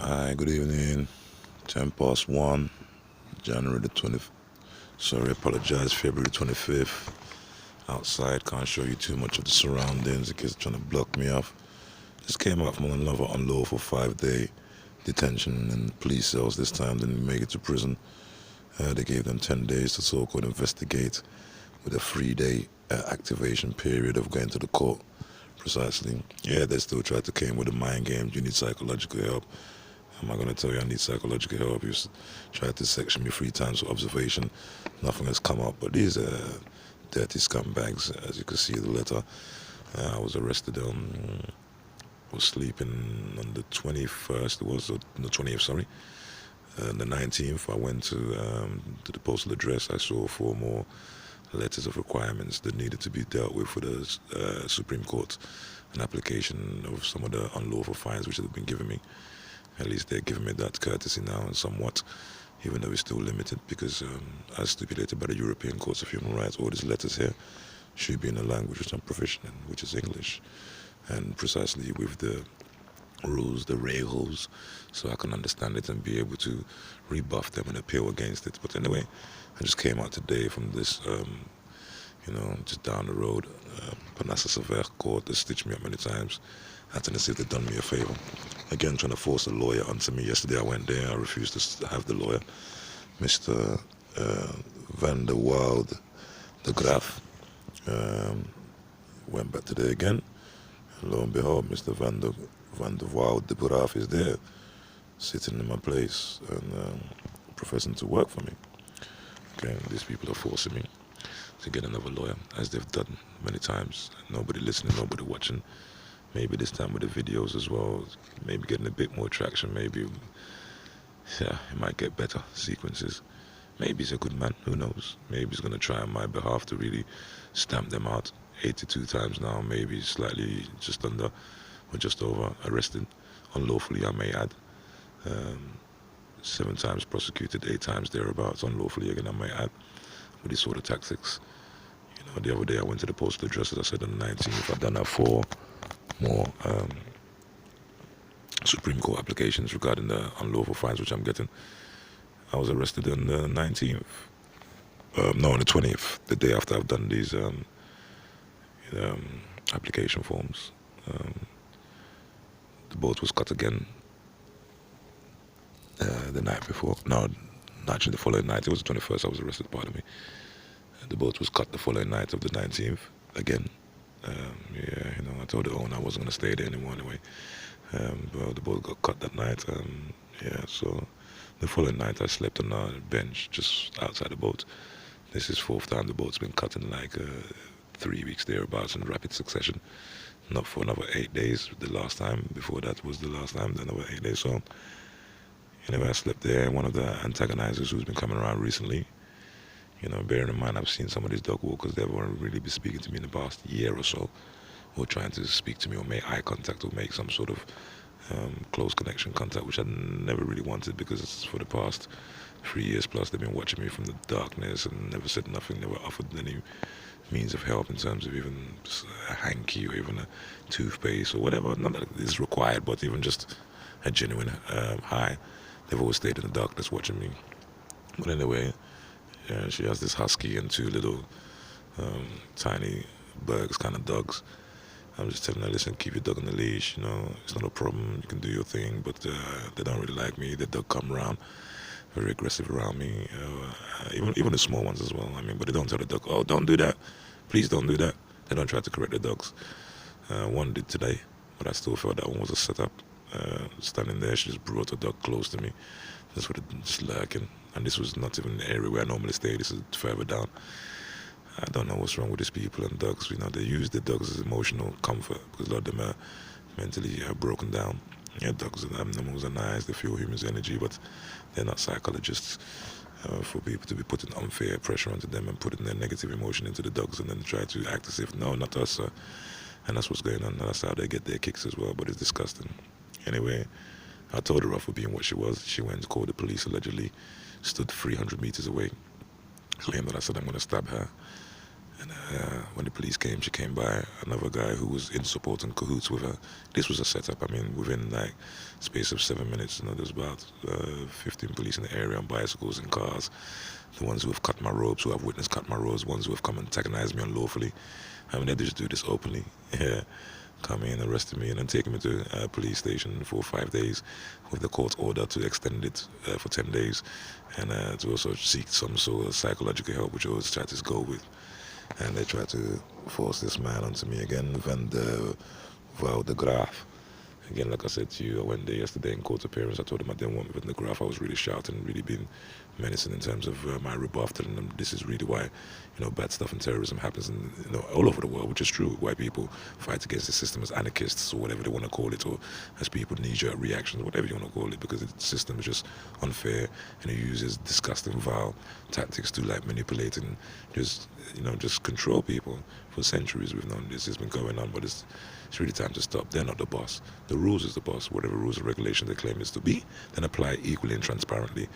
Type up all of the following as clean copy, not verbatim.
Hi, good evening. 10 past 1, January the 20th. Sorry, apologize, February 25th. Outside, can't show you too much of the surroundings in case they're trying to block me off. Just came out from another unlawful 5-day detention in police cells this time, didn't make it to prison. They gave them 10 days to so called investigate with a 3-day activation period of going to the court. Precisely. Yeah, they still tried to came with the mind games. You need psychological help. I'm not going to tell you I need psychological help. You tried to section me 3 times for observation. Nothing has come up. But these are dirty scumbags, as you can see the letter. I was arrested was sleeping on the 21st, it was the 20th, sorry. The 19th, I went to the postal address. I saw 4 more letters of requirements that needed to be dealt with for the Supreme Court, an application of some of the unlawful fines which have been given me. At least they're giving me that courtesy now, and somewhat, even though it's still limited, because as stipulated by the European Courts of Human Rights, all these letters here should be in a language which I'm proficient in, which is English, and precisely with the rules, the regels, so I can understand it and be able to rebuff them and appeal against it. But anyway, I just came out today from this, just down the road, Panassa Sever Court. They stitched me up many times, acting as if they'd done me a favor. Again, trying to force a lawyer onto me. Yesterday I went there, I refused to have the lawyer, Mr. Van der Wild de Graaf. Went back today again, and lo and behold, Mr. Van der Wild de Graaf is there, sitting in my place and professing to work for me. Okay, these people are forcing me to get another lawyer, as they've done many times. Nobody listening, nobody watching. Maybe this time with the videos as well, maybe getting a bit more traction. Maybe, yeah, it might get better sequences. Maybe he's a good man, who knows? Maybe he's going to try on my behalf to really stamp them out. 82 times now, maybe slightly just under or just over arrested, unlawfully, I may add. 7 times prosecuted, 8 times thereabouts, unlawfully again, I may add, with these sort of tactics. The other day I went to the postal address, as I said, on the 19th. I've done that 4 more Supreme Court applications regarding the unlawful fines which I'm getting. I was arrested on the 19th. No, on the 20th, the day after I've done these application forms. The boat was cut again the night before. No, actually the following night. It was the 21st I was arrested, pardon me. The boat was cut the following night of the 19th again. I told the owner I wasn't going to stay there anymore anyway. But the boat got cut that night. So the following night I slept on a bench just outside the boat. This is 4th time the boat's been cut in like 3 weeks thereabouts in rapid succession. Not for another 8 days. The last time before that was the last time, another 8 days. So anyway, I slept there. One of the antagonizers who's been coming around recently, bearing in mind I've seen some of these dog walkers, they've only really been speaking to me in the past year or so, or trying to speak to me or make eye contact or make some sort of close connection contact, which I never really wanted, because for the past 3 years plus they've been watching me from the darkness and never said nothing, never offered any means of help in terms of even a hanky or even a toothpaste or whatever. Not that it's required, but even just a genuine hi. They've always stayed in the darkness watching me. But anyway, she has this husky and 2 little tiny Bergs kind of dogs. I'm just telling her, listen, keep your dog on the leash, it's not a problem, you can do your thing, but they don't really like me. The dog come around, very aggressive around me, even the small ones as well, but they don't tell the dog, oh, don't do that, please don't do that. They don't try to correct the dogs. One did today, but I still felt that one was a setup. Standing there, she just brought her dog close to me, just lurking, and this was not even the area where I normally stay, this is further down. I don't know what's wrong with these people and dogs. They use the dogs as emotional comfort, because a lot of them are mentally broken down. Yeah, dogs and animals are nice, they feel humans' energy, but they're not psychologists for people to be putting unfair pressure onto them and putting their negative emotion into the dogs and then try to act as if, no, not us, sir. And that's what's going on. That's how they get their kicks as well, but it's disgusting. Anyway, I told her off for being what she was. She went and called the police, allegedly stood 300 meters away, claimed that I said I'm going to stab her. And when the police came, she came by another guy who was in support and cahoots with her. This was a setup. I mean, within like space of 7 minutes, there's about 15 police in the area on bicycles and cars. The ones who have cut my ropes, who have witnessed cut my ropes, ones who have come and antagonized me unlawfully. I mean, they just do this openly. Yeah. Come in, arrested me, and then taking me to a police station for 5 days with the court order to extend it for 10 days and to also seek some sort of psychological help, which I always try to go with. And they tried to force this man onto me again, Van de Graaf. Again, like I said to you, I went there yesterday in court appearance. I told them I didn't want Van de Graaf. I was really shouting, really being menacing in terms of my rebuff, telling them this is really why, bad stuff and terrorism happens all over the world, which is true. White people fight against the system as anarchists or whatever they want to call it, or as people knee-jerk reactions, whatever you want to call it, because the system is just unfair and it uses disgusting, vile tactics to manipulate and just control people. For centuries we've known this has been going on, but it's really time to stop. They're not the boss. The rules is the boss. Whatever rules and regulations they claim is to be, then apply equally and transparently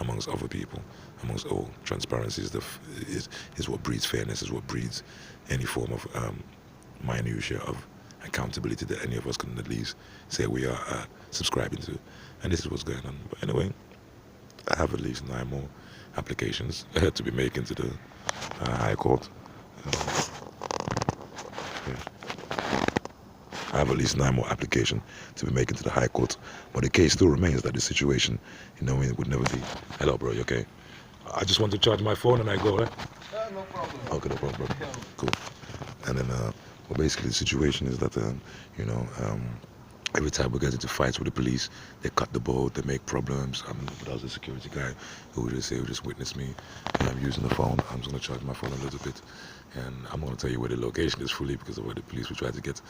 amongst other people, amongst all. Transparency is what breeds fairness, is what breeds any form of minutia of accountability that any of us can at least say we are subscribing to. And this is what's going on. But anyway, I have at least 9 more applications to be making to the High Court. I have at least 9 more applications to be making to the High Court. But the case still remains that the situation, it would never be. Hello, bro, you okay? I just want to charge my phone and I go, No problem. Okay, no problem, bro. Cool. And then, basically the situation is that, every time we get into fights with the police, they cut the boat, they make problems. That was a security guy who would just witnessed me and I'm using the phone. I'm just going to charge my phone a little bit. And I'm going to tell you where the location is fully because of where the police will try to get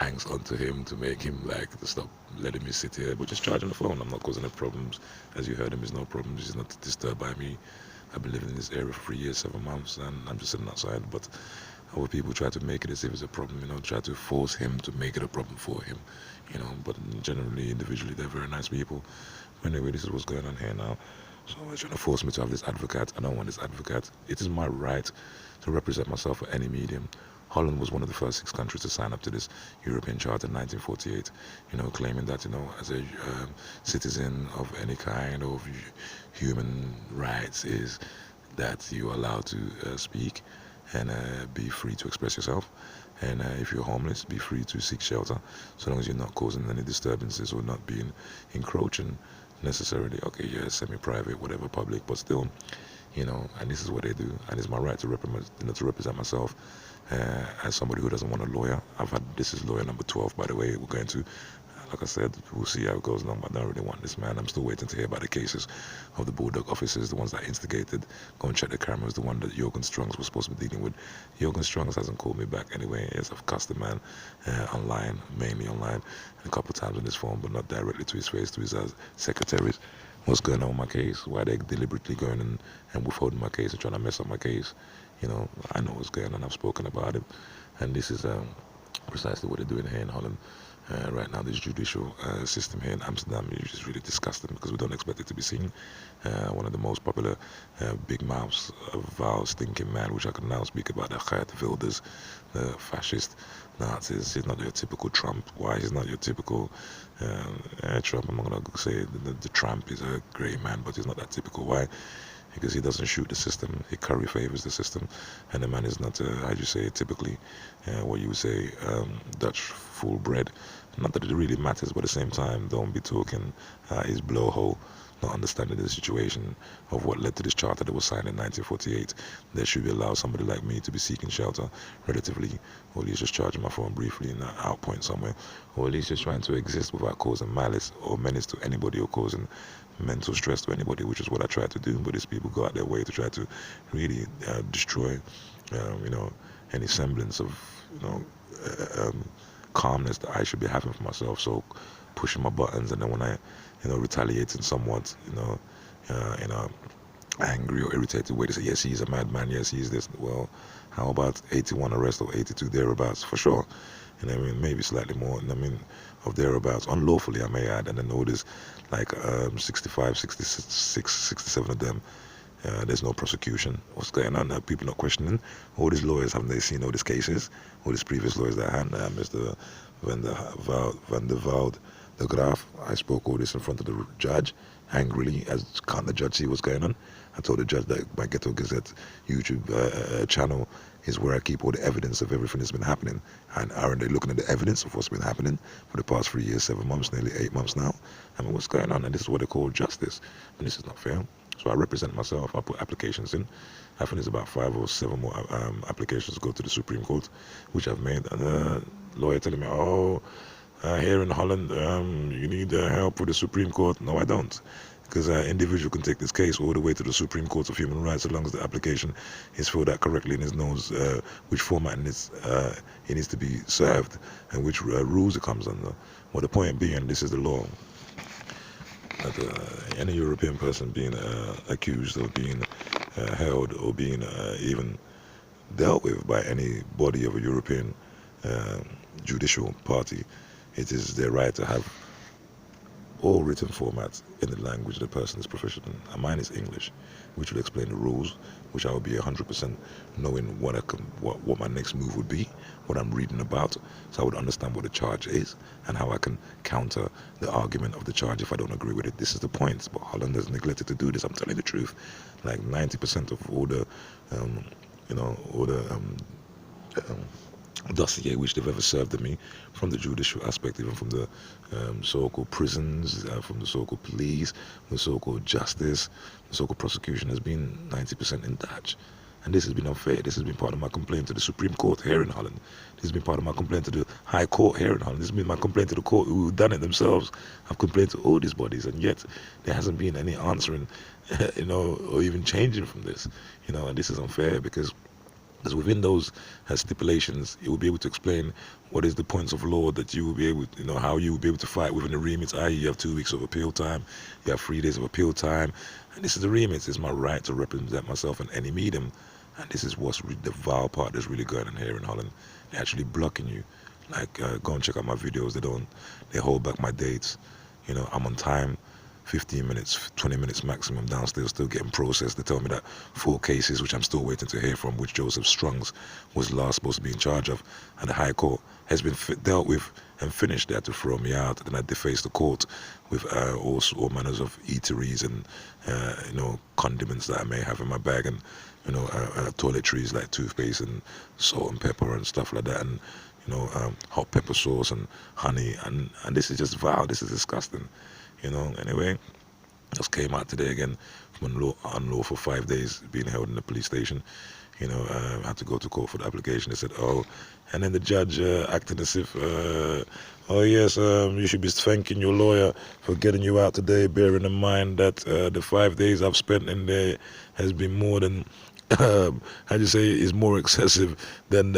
angst onto him to make him to stop letting me sit here. But just charging the phone, I'm not causing any problems. As you heard him, there's no problems. He's not disturbed by me. I've been living in this area for 3 years, 7 months, and I'm just sitting outside. But other people try to make it as if it's a problem, try to force him to make it a problem for him, But generally, individually, they're very nice people. Anyway, this is what's going on here now. So they're trying to force me to have this advocate. I don't want this advocate. It is my right to represent myself at any medium. Holland was one of the first 6 countries to sign up to this European Charter in 1948, claiming that, as a citizen of any kind of human rights is that you're allowed to speak and be free to express yourself. And if you're homeless, be free to seek shelter, so long as you're not causing any disturbances or not being encroaching necessarily. Okay, yeah, semi-private, whatever, public, but still, and this is what they do. And it's my right to represent myself as somebody who doesn't want a lawyer. This is lawyer number 12, by the way. We're going to, like I said, we'll see how it goes along, but I don't really want this man. I'm still waiting to hear about the cases of the Bulldog officers, the ones that instigated, go and check the cameras, the one that Jürgen Strongs was supposed to be dealing with. Jürgen Strongs hasn't called me back anyway. Yes, I've cussed the man online, mainly online, and a couple of times on his phone, but not directly to his face, to his secretaries. What's going on with my case? Why they deliberately going and withholding my case and trying to mess up my case? I know what's going on. I've spoken about it, and this is precisely what they're doing here in Holland. Right now, this judicial system here in Amsterdam is just really disgusting because we don't expect it to be seen. One of the most popular big mouths, vile, stinking man, which I can now speak about, the Geert Wilders, the fascist Nazis. He's not your typical Trump. Why? He's not your typical Trump. I'm not going to say the Trump is a great man, but he's not that typical. Why? Because he doesn't shoot the system, he curry favors the system, and the man is not, typically what you would say, Dutch full bred. Not that it really matters, but at the same time, don't be talking his blowhole, not understanding the situation of what led to this charter that was signed in 1948. There should be allowed somebody like me to be seeking shelter relatively, or at least just charging my phone briefly in an outpoint somewhere, or at least just trying to exist without causing malice or menace to anybody or causing mental stress to anybody, which is what I try to do. But these people go out their way to try to really destroy, any semblance of, calmness that I should be having for myself. So pushing my buttons, and then when I, retaliating somewhat, in a angry or irritated way, to say, yes, he's a madman, yes, he's this. Well, how about 81 arrests or 82 thereabouts? For sure. Maybe slightly more, of thereabouts, unlawfully, I may add. And then notice 65, 66, 67 of them There's no prosecution. What's going on? People not questioning. All these lawyers, haven't they seen all these cases? All these previous lawyers that had Mr. Van der Velde de Graaf. I spoke all this in front of the judge angrily, as can't the judge see what's going on? I told the judge that my Ghetto Gazette YouTube channel is where I keep all the evidence of everything that's been happening. And aren't they looking at the evidence of what's been happening for the past 3 years, 7 months, nearly 8 months now? I mean, what's going on? And this is what they call justice. And this is not fair. So I represent myself. I put applications in. I think there's about 5 or 7 more applications to go to the Supreme Court, which I've made. And the lawyer telling me, here in Holland, you need help with the Supreme Court. No, I don't. Because an individual can take this case all the way to the Supreme Court of Human Rights, as long as the application is filled out correctly and it knows which format it needs to be served and which rules it comes under. Well, the point being, this is the law. That any European person being accused of being held or being even dealt with by any body of a European judicial party, it is their right to have all written formats in the language the person is proficient in. And mine is English, which will explain the rules, which I will be 100% knowing what my next move would be, what I'm reading about, so I would understand what the charge is and how I can counter the argument of the charge if I don't agree with it. This is the point. But Holland has neglected to do this. I'm telling the truth. Like 90% of all the, dossier which they've ever served me, from the judicial aspect, even from the so-called prisons, from the so-called police, the so-called justice, the so-called prosecution, has been 90% in Dutch. And this has been unfair. This has been part of my complaint to the Supreme Court here in Holland. This has been part of my complaint to the High Court here in Holland. This has been my complaint to the court who've done it themselves. I've complained to all these bodies, and yet there hasn't been any answering, or even changing from this. And this is unfair because within those stipulations, it will be able to explain what is the points of law that you will be able to, how you will be able to fight within the remits, i.e. you have 2 weeks of appeal time, you have 3 days of appeal time, and this is the remits. It's my right to represent myself in any medium, and this is what's the vile part that's really going on here in Holland. They're actually blocking you. Like, go and check out my videos. They hold back my dates. I'm on time. 15 minutes, 20 minutes maximum downstairs, still getting processed. They tell me that 4 cases, which I'm still waiting to hear from, which Joseph Strongs was last supposed to be in charge of, and the High Court has been dealt with and finished. They had to throw me out. Then I defaced the court with all manners of eateries and condiments that I may have in my bag, and toiletries like toothpaste and salt and pepper and stuff like that, and hot pepper sauce and honey, and this is just vile. This is disgusting. Anyway, just came out today again from unlawful 5 days being held in the police station. Had to go to court for the application. They said, and then the judge acted as if, yes, you should be thanking your lawyer for getting you out today, bearing in mind that the 5 days I've spent in there has been more than, is more excessive than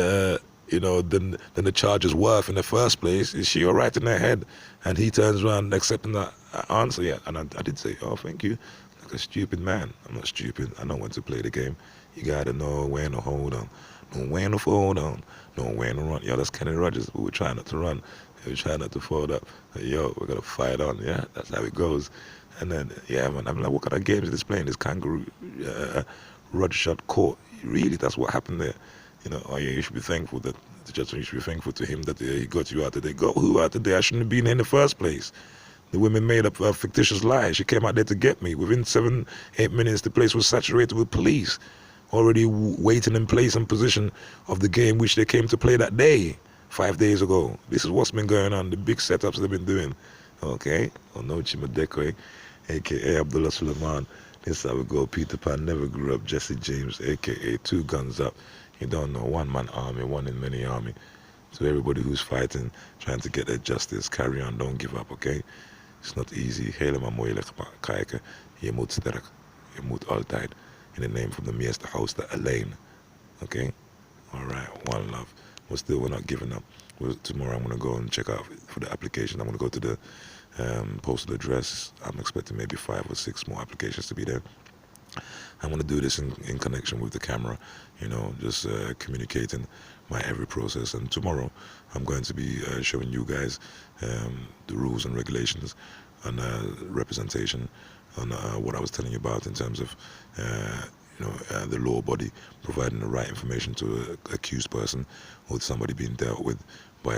than the charge is worth in the first place. Is she all right in her head? And he turns around accepting that answer. Yeah, and I did say, thank you. Like a stupid man. I'm not stupid. I know when to play the game. You gotta know when to hold on. Know when to fold on. Know when to run. Yo, that's Kenny Rogers, but we're trying not to run. We're trying not to fold up. Yo, we're gonna fight on. Yeah, that's how it goes. And then, yeah, man, I'm like, what kind of games is this playing? This kangaroo Roger shot court. Really, that's what happened there. You should be thankful that the judge, you should be thankful to him that he got you out today. Got who out today? I shouldn't have been here in the first place. The women made up a fictitious lie. She came out there to get me. Within 7-8 minutes, the place was saturated with police, already waiting in place and position of the game which they came to play that day, 5 days ago. This is what's been going on, the big setups they've been doing. Okay? Onochi Madekwe, a.k.a. Abdullah Suleiman. This is how we go. Peter Pan never grew up. Jesse James, a.k.a. 2 guns up. You don't know, 1-man army, 1 in many army. So everybody who's fighting, trying to get their justice, carry on, don't give up, okay? It's not easy. Helemaal moeilijk kijken. Je moet sterk. Je moet altijd. In the name from the meeste house alleen. Okay? Alright, one love. But still, we're not giving up. Tomorrow I'm going to go and check out for the application. I'm going to go to the postal address. I'm expecting maybe 5 or 6 more applications to be there. I'm going to do this in connection with the camera, just communicating my every process. And tomorrow I'm going to be showing you guys the rules and regulations on representation, on what I was telling you about in terms of the law body providing the right information to an accused person or somebody being dealt with by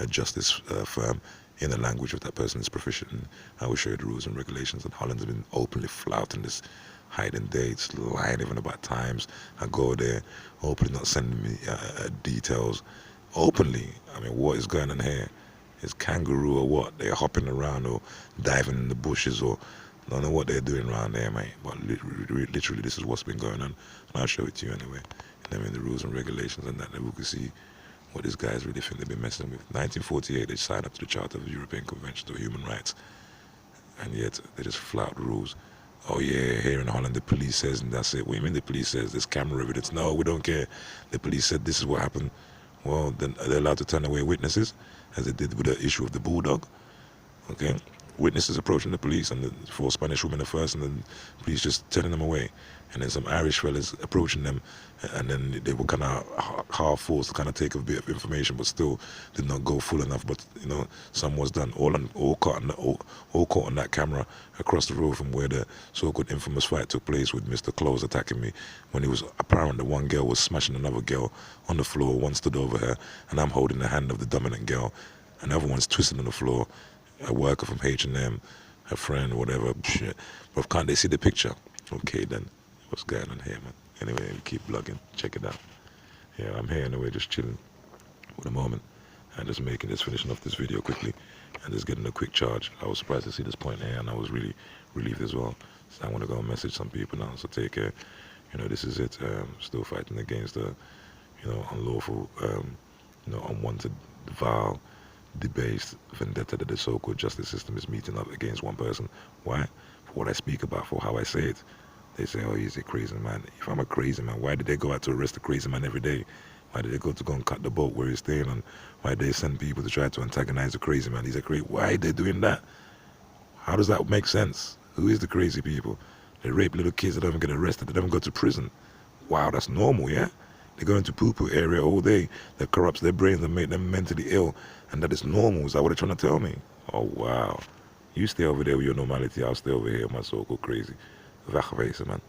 a justice firm in the language of that person is proficient in. I will show you the rules and regulations. And Holland's been openly flouting this, hiding dates, lying even about times. I go there, openly not sending me details. Openly, I mean, what is going on here? Is kangaroo or what? They're hopping around or diving in the bushes or I don't know what they're doing around there, mate. But literally, this is what's been going on. And I'll show it to you anyway. And I mean, the rules and regulations and that we can see what these guys really think they've been messing with. 1948, they signed up to the Charter of the European Convention of Human Rights. And yet, they just flout the rules. Oh yeah, here in Holland, the police says, and that's it. What do you mean the police says? There's camera evidence. No, we don't care. The police said this is what happened. Well, then they're allowed to turn away witnesses, as they did with the issue of the bulldog. Okay, witnesses approaching the police, and the four Spanish women at first, and then police just turning them away, and then some Irish fellas approaching them, and then they were kind of half forced to kind of take a bit of information, but still did not go full enough. But some was done. All caught on that camera across the road from where the so-called infamous fight took place with Mr. Close attacking me, when it was apparent that one girl was smashing another girl on the floor. One stood over her, and I'm holding the hand of the dominant girl. Another one's twisting on the floor. A worker from H&M, a friend, whatever. Shit. But can't they see the picture? Okay, then. What's going on here, man? Anyway, we keep vlogging. Check it out. Yeah, I'm here anyway, just chilling for the moment. And just finishing off this video quickly. And just getting a quick charge. I was surprised to see this point here, and I was really relieved as well. So I want to go and message some people now. So take care. This is it. Still fighting against the, unlawful, unwanted, vile, debased vendetta that the so-called justice system is meeting up against one person. Why? For what I speak about, for how I say it. They say, oh, he's a crazy man. If I'm a crazy man, why did they go out to arrest a crazy man every day? Why did they go and cut the boat where he's staying on? Why did they send people to try to antagonize the crazy man? He's a crazy. Why are they doing that? How does that make sense? Who is the crazy people? They rape little kids that don't even get arrested. They don't go to prison. Wow, that's normal, yeah? They go into poo-poo area all day. That corrupts their brains and make them mentally ill. And that is normal. Is that what they're trying to tell me? Oh, wow. You stay over there with your normality. I'll stay over here with my so-called crazy. Wegwezen, man.